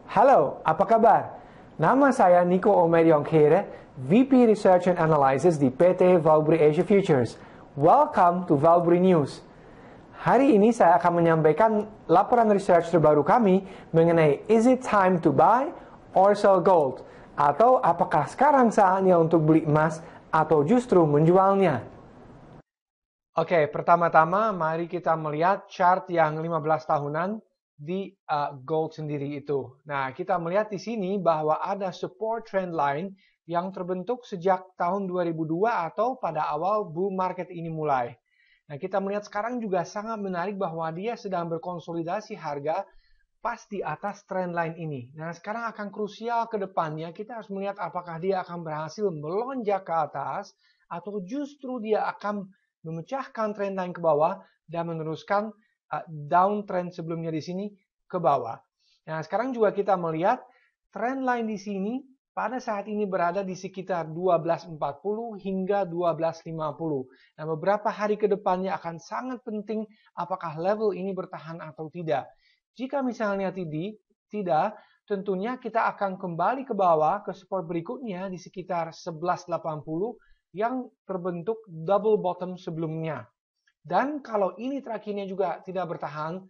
Halo, apa kabar? Nama saya Nico Omediongkere, VP Research and Analysis di PT Valbury Asia Futures. Welcome to Valbury News. Hari ini saya akan menyampaikan laporan research terbaru kami mengenai is it time to buy or sell gold? Atau apakah sekarang saatnya untuk beli emas atau justru menjualnya? Oke, pertama-tama mari kita melihat chart yang 15 tahunan di gold sendiri itu. Nah, kita melihat di sini bahwa ada support trend line yang terbentuk sejak tahun 2002 atau pada awal bull market ini mulai. Nah, kita melihat sekarang juga sangat menarik bahwa dia sedang berkonsolidasi harga pas di atas trend line ini. Nah, sekarang akan krusial ke depannya kita harus melihat apakah dia akan berhasil melonjak ke atas atau justru dia akan memecahkan trend line ke bawah dan meneruskan downtrend sebelumnya di sini ke bawah. Nah, sekarang juga kita melihat trend line di sini pada saat ini berada di sekitar 12.40 hingga 12.50. Nah, beberapa hari ke depannya akan sangat penting apakah level ini bertahan atau tidak. Jika misalnya tidak, tentunya kita akan kembali ke bawah ke support berikutnya di sekitar 11.80 yang terbentuk double bottom sebelumnya. Dan kalau ini terakhirnya juga tidak bertahan,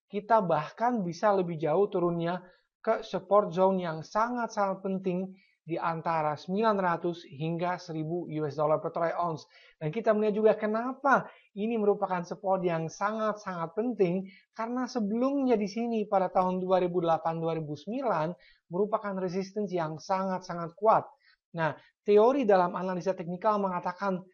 kita bahkan bisa lebih jauh turunnya ke support zone yang sangat-sangat penting di antara 900 hingga 1000 US dollar per troy ounce. Dan kita melihat juga kenapa ini merupakan support yang sangat-sangat penting karena sebelumnya di sini pada tahun 2008-2009 merupakan resistance yang sangat-sangat kuat. Nah, teori dalam analisa teknikal mengatakan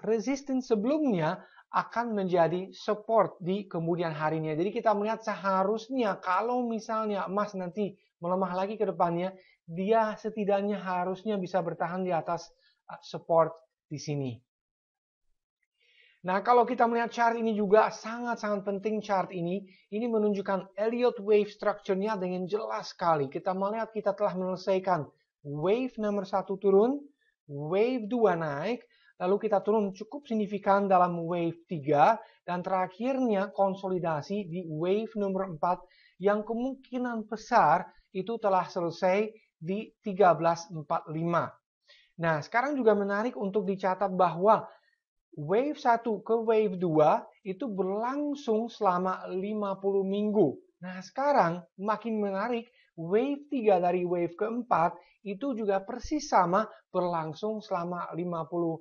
resistance sebelumnya akan menjadi support di kemudian harinya. Jadi kita melihat seharusnya kalau misalnya emas nanti melemah lagi ke depannya, dia setidaknya harusnya bisa bertahan di atas support di sini. Nah, kalau kita melihat chart ini juga sangat-sangat penting chart ini. Ini menunjukkan Elliott wave structure-nya dengan jelas sekali. Kita melihat kita telah menyelesaikan wave nomor 1 turun, wave 2 naik, lalu kita turun cukup signifikan dalam wave 3, dan terakhirnya konsolidasi di wave nomor 4 yang kemungkinan besar itu telah selesai di 13.45. Nah, sekarang juga menarik untuk dicatat bahwa wave 1 ke wave 2 itu berlangsung selama 50 minggu. Nah, sekarang makin menarik, wave 3 dari wave keempat itu juga persis sama berlangsung selama 50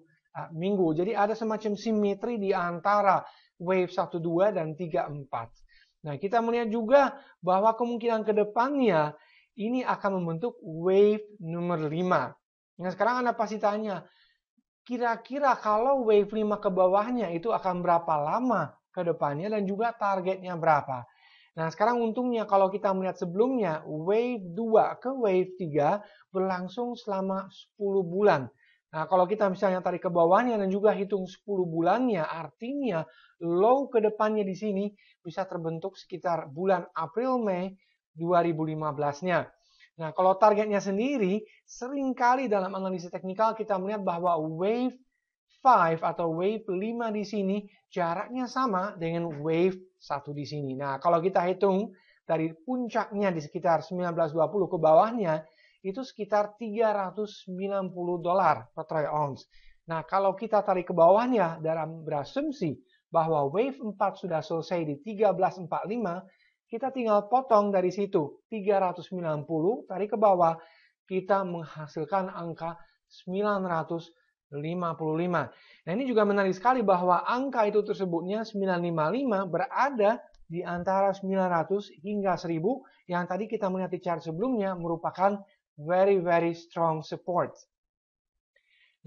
minggu. Jadi ada semacam simetri di antara wave 1, 2, dan 3, 4. Nah, kita melihat juga bahwa kemungkinan ke depannya ini akan membentuk wave nomor 5. Nah, sekarang Anda pasti tanya, kira-kira kalau wave 5 ke bawahnya itu akan berapa lama ke depannya dan juga targetnya berapa? Nah, sekarang untungnya kalau kita melihat sebelumnya, wave 2 ke wave 3 berlangsung selama 10 bulan. Nah, kalau kita misalnya tarik ke bawahnya dan juga hitung 10 bulannya, artinya low ke depannya di sini bisa terbentuk sekitar bulan April-Mei 2015-nya. Nah, kalau targetnya sendiri, seringkali dalam analisis teknikal kita melihat bahwa wave 5 atau wave 5 di sini jaraknya sama dengan wave 1 di sini. Nah, kalau kita hitung dari puncaknya di sekitar 1920 ke bawahnya, itu sekitar 390 dolar per troy ounce. Nah, kalau kita tarik ke bawahnya dalam berasumsi bahwa wave 4 sudah selesai di 1345, kita tinggal potong dari situ 390 tarik ke bawah, kita menghasilkan angka 955. Nah, ini juga menarik sekali bahwa angka itu tersebutnya 955 berada di antara 900 hingga 1000 yang tadi kita melihat di chart sebelumnya merupakan very strong support.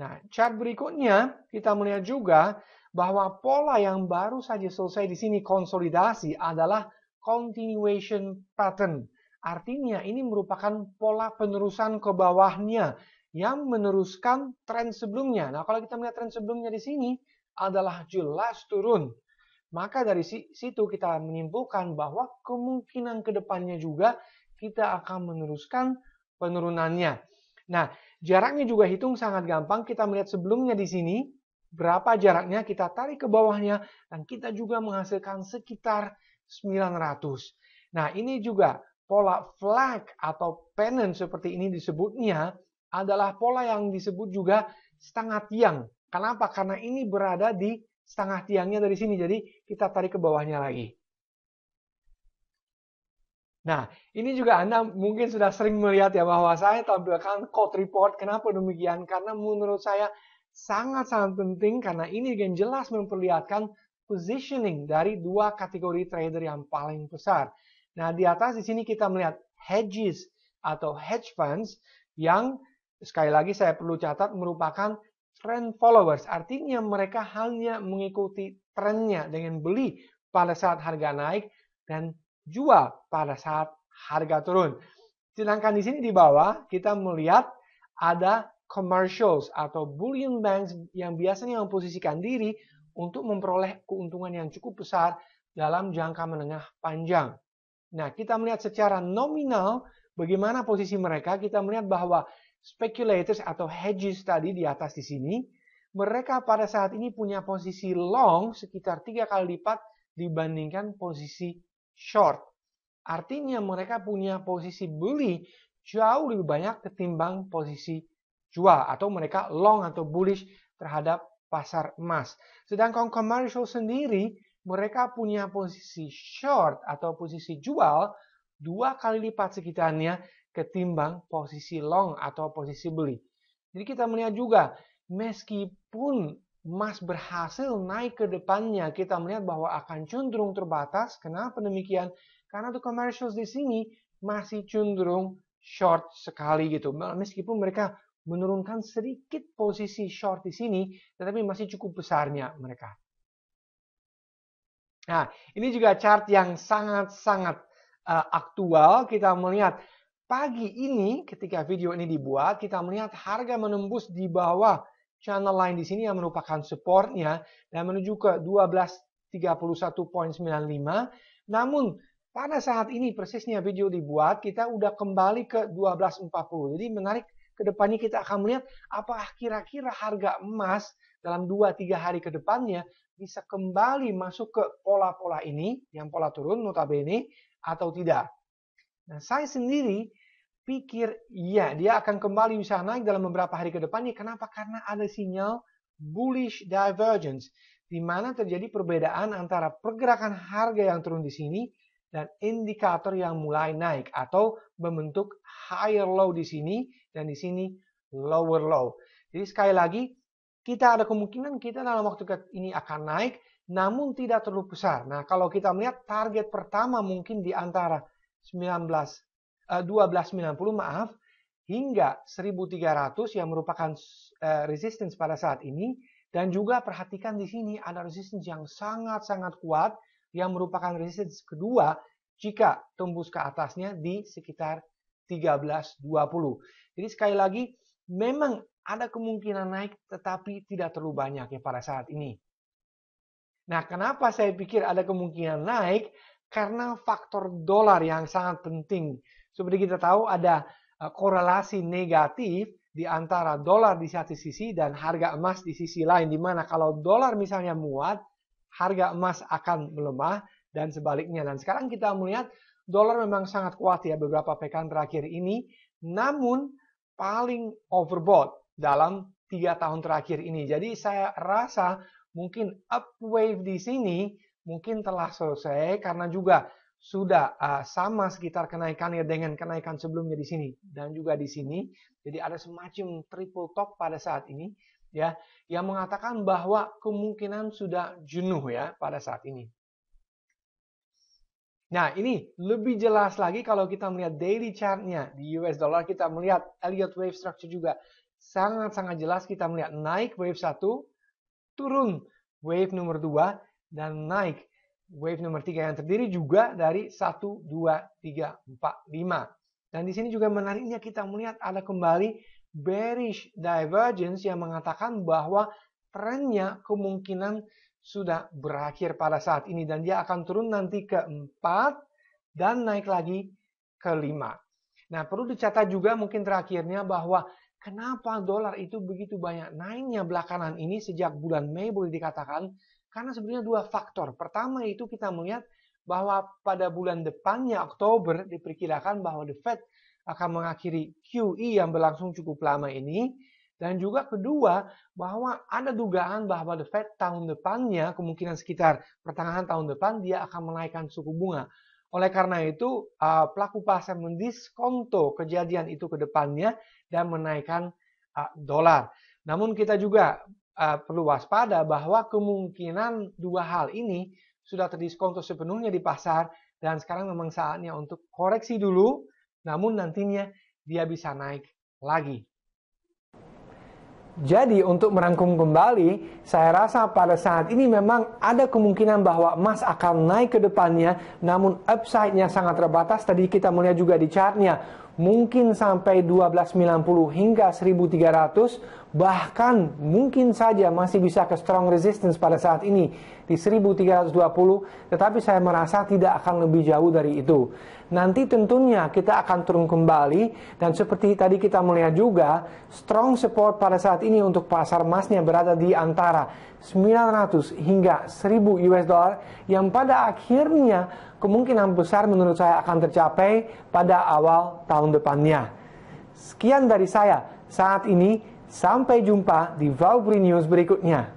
Nah, chart berikutnya kita melihat juga bahwa pola yang baru saja selesai di sini konsolidasi adalah continuation pattern. Artinya ini merupakan pola penerusan ke bawahnya yang meneruskan tren sebelumnya. Nah, kalau kita melihat tren sebelumnya di sini adalah jelas turun. Maka dari situ kita menyimpulkan bahwa kemungkinan ke depannya juga kita akan meneruskan penurunannya. Nah, jaraknya juga hitung sangat gampang. Kita melihat sebelumnya di sini, berapa jaraknya, kita tarik ke bawahnya, dan kita juga menghasilkan sekitar 900. Nah, ini juga pola flag atau pennant seperti ini disebutnya adalah pola yang disebut juga setengah tiang. Kenapa? Karena ini berada di setengah tiangnya dari sini. Jadi kita tarik ke bawahnya lagi. Nah, ini juga Anda mungkin sudah sering melihat ya bahwa saya tampilkan quote report. Kenapa demikian? Karena menurut saya sangat-sangat penting karena ini yang jelas memperlihatkan positioning dari dua kategori trader yang paling besar. Nah, di atas di sini kita melihat hedges atau hedge funds yang sekali lagi saya perlu catat merupakan trend followers. Artinya mereka hanya mengikuti trennya dengan beli pada saat harga naik dan jual pada saat harga turun. Sedangkan di sini di bawah kita melihat ada commercials atau bullion banks yang biasanya memposisikan diri untuk memperoleh keuntungan yang cukup besar dalam jangka menengah panjang. Nah, kita melihat secara nominal bagaimana posisi mereka. Kita melihat bahwa speculators atau hedges tadi di atas di sini, mereka pada saat ini punya posisi long sekitar 3 kali lipat dibandingkan posisi short. Artinya mereka punya posisi beli jauh lebih banyak ketimbang posisi jual. Atau mereka long atau bullish terhadap pasar emas. Sedangkan commercial sendiri, mereka punya posisi short atau posisi jual 2 kali lipat sekitarnya ketimbang posisi long atau posisi beli. Jadi kita melihat juga, meskipun emas berhasil naik ke depannya, kita melihat bahwa akan cenderung terbatas. Kenapa demikian? Karena untuk commercials di sini masih cenderung short sekali gitu. Meskipun mereka menurunkan sedikit posisi short di sini, tetapi masih cukup besarnya mereka. Nah, ini juga chart yang sangat-sangat aktual. Kita melihat pagi ini ketika video ini dibuat, kita melihat harga menembus di bawah channel line di sini yang merupakan supportnya dan menuju ke 1231.95. Namun pada saat ini persisnya video dibuat, kita udah kembali ke 1240. Jadi menarik ke depannya kita akan melihat apakah kira-kira harga emas dalam 2-3 hari ke depannya bisa kembali masuk ke pola-pola ini, yang pola turun notabene, atau tidak. Nah, saya sendiri pikir ya dia akan kembali bisa naik dalam beberapa hari ke depannya. Kenapa? Karena ada sinyal bullish divergence, di mana terjadi perbedaan antara pergerakan harga yang turun di sini dan indikator yang mulai naik atau membentuk higher low di sini dan di sini lower low. Jadi sekali lagi kita ada kemungkinan kita dalam waktu ini akan naik, namun tidak terlalu besar. Nah, kalau kita melihat target pertama mungkin di antara 1290 hingga 1300 yang merupakan resistance pada saat ini, dan juga perhatikan di sini ada resistance yang sangat-sangat kuat yang merupakan resistance kedua jika tembus ke atasnya di sekitar 1320. Jadi sekali lagi memang ada kemungkinan naik tetapi tidak terlalu banyak ya pada saat ini. Nah, kenapa saya pikir ada kemungkinan naik? Karena faktor dolar yang sangat penting. Seperti kita tahu ada korelasi negatif di antara dolar di satu sisi dan harga emas di sisi lain. Di mana kalau dolar misalnya muat, harga emas akan melemah dan sebaliknya. Dan sekarang kita melihat dolar memang sangat kuat ya beberapa pekan terakhir ini. Namun paling overbought dalam 3 tahun terakhir ini. Jadi saya rasa mungkin up wave di sini mungkin telah selesai karena juga sudah sama sekitar kenaikannya dengan kenaikan sebelumnya di sini dan juga di sini. Jadi ada semacam triple top pada saat ini ya yang mengatakan bahwa kemungkinan sudah jenuh ya pada saat ini. Nah, ini lebih jelas lagi kalau kita melihat daily chart-nya di US dollar, kita melihat Elliott wave structure juga sangat-sangat jelas. Kita melihat naik wave 1, turun wave nomor 2, dan naik wave nomor 3 yang terdiri juga dari 1, 2, 3, 4, 5. Dan di sini juga menariknya kita melihat ada kembali bearish divergence yang mengatakan bahwa trennya kemungkinan sudah berakhir pada saat ini. Dan dia akan turun nanti ke 4 dan naik lagi ke 5. Nah, perlu dicatat juga mungkin terakhirnya bahwa kenapa dolar itu begitu banyak naiknya belakangan ini sejak bulan Mei boleh dikatakan. Karena sebenarnya dua faktor. Pertama itu kita melihat bahwa pada bulan depannya Oktober diperkirakan bahwa The Fed akan mengakhiri QE yang berlangsung cukup lama ini. Dan juga kedua, bahwa ada dugaan bahwa The Fed tahun depannya, kemungkinan sekitar pertengahan tahun depan, dia akan menaikkan suku bunga. Oleh karena itu, pelaku pasar mendiskonto kejadian itu ke depannya dan menaikkan dolar. Namun kita juga perlu waspada bahwa kemungkinan dua hal ini sudah terdiskonto sepenuhnya di pasar dan sekarang memang saatnya untuk koreksi dulu, namun nantinya dia bisa naik lagi. Jadi untuk merangkum kembali, saya rasa pada saat ini memang ada kemungkinan bahwa emas akan naik ke depannya, namun upside-nya sangat terbatas. Tadi kita melihat juga di chart-nya, mungkin sampai 1290 hingga 1300, bahkan mungkin saja masih bisa ke strong resistance pada saat ini di 1320, tetapi saya merasa tidak akan lebih jauh dari itu. Nanti tentunya kita akan turun kembali, dan seperti tadi kita melihat juga, strong support pada saat ini untuk pasar emasnya berada di antara 900 hingga 1000 US dollar, yang pada akhirnya kemungkinan besar menurut saya akan tercapai pada awal tahun depannya. Sekian dari saya saat ini, sampai jumpa di Valbree News berikutnya.